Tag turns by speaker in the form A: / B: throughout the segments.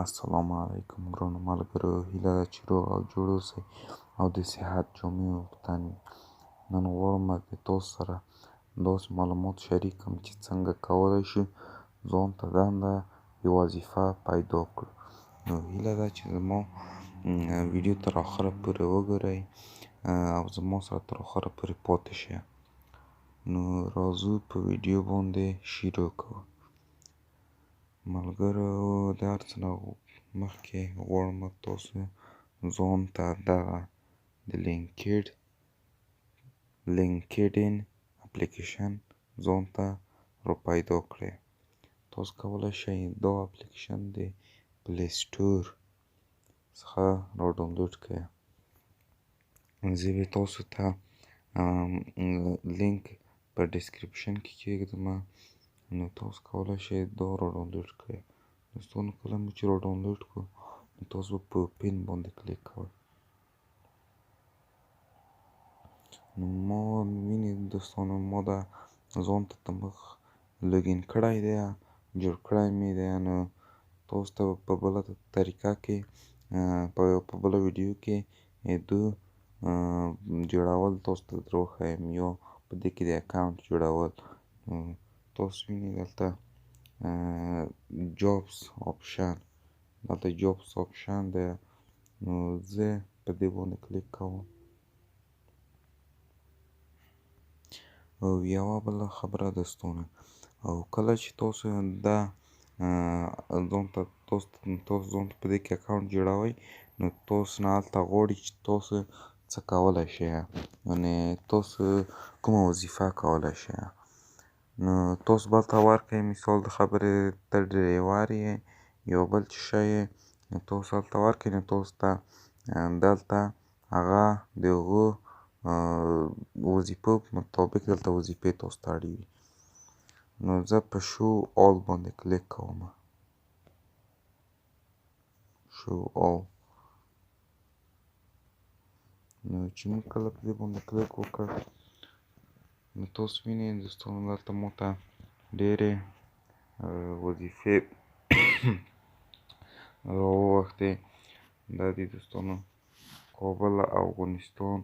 A: السلام علیکم ګرانو ملګرو، هیله ده چې روغ او جوړ اوسئ او د صحت جامې ویښتان وي. نن غواړم د تاسو سره داسې معلومات شریک کړم چې څنګه کولی شو ځان ته دنده یا وظیفه پیدا کړو. نو هیله ده چې زما ویډیو تر آخره پورې وګورئ او زما سره تر آخره پورې پاتې شئ. نو راځو په ویډیو باندې شروع کوو. ملګرو، د هر څه نه مخکې غواړم تاسو ځان ته دغه د لینکډین اپلیکیشن ځان ته را پیدا کړئ. تاسو کولی شئ دا اپلیکیشن د پلی سټور څخه را ډاونلوډ کړئ. زه به تاسو ته لینک په ډسکریپشن کې کېږدم، نو تاسو کولی شئ دا را ډاونلوډ کړئ. دوستانو، کله مو چې را ډاونلوډ کړو نو تاسو په پین باندې کلیک کوئ. نو ما وینئ دوستانو، ما دا ځان ته دمخ لوګین کړی دی، جوړ کړی مې دی. نو تاسو ته په بله طریقه کې په بله ویډیو کې دو جوړول تاسو ته در وښیم، یا په دې کې د اکاونټ جوړول. تاسو وینئ دلته جابس آپشن دی. نو زه په دې باندې کلیک کوم. او یوه بله خبره دوستانو، او کله چې تاسو دا تاسو ځان ته په دې کې اکاونټ جوړوئ، نو تاسو نه هلته غواړي چې تاسو څه کولی شئ، یعنې تاسو کومه وظیفه کولی شئ. نو تاسو به هلته ورکړئ، مثال د خبرې ته ډریور یې یا بل څه شی یې، نو تاسو هلته ورکړئ. نو تاسو ته دلته هغه د هغو وظیفو په مطابق دلته وظیفې تاسو ته اړ وي. نو زه په شو آل باندې کلیک کوم. شو آل. نو چې موږ کله په دې باندې کلیک وکړ، نو تاسو وینئ دوستانو دلته ماته ډېرې وظیفې راووښتې. دا دي دوستانو کابل، افغانستان،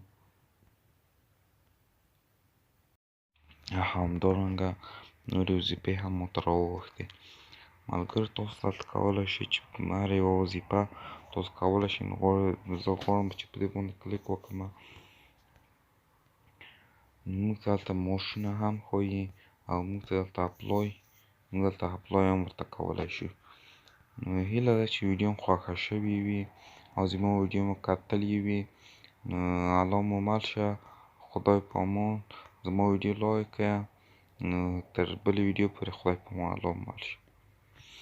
A: همدارنګه نورې وظیفې هم ماته راووښتې. ملګرو، تاسو دلته کولی شئ چې هر یوه وظیفه تاسو کولی شئ. زه غواړم چې په دې باندې کلیک وکړم. موږ ته هلته معاشونه هم ښایي او موږ ته دلته اپلای هم ورته کولی شو. نو هیله ده چې ویډیو مو خوښه شوې وي او زما ویډیو مو کتلې وي. نو الله مو مل شه. خدای په امان. زما ویډیو لایک کړه. نو تر بلې ویډیو پورې خدای په امان. الله مو مل شه.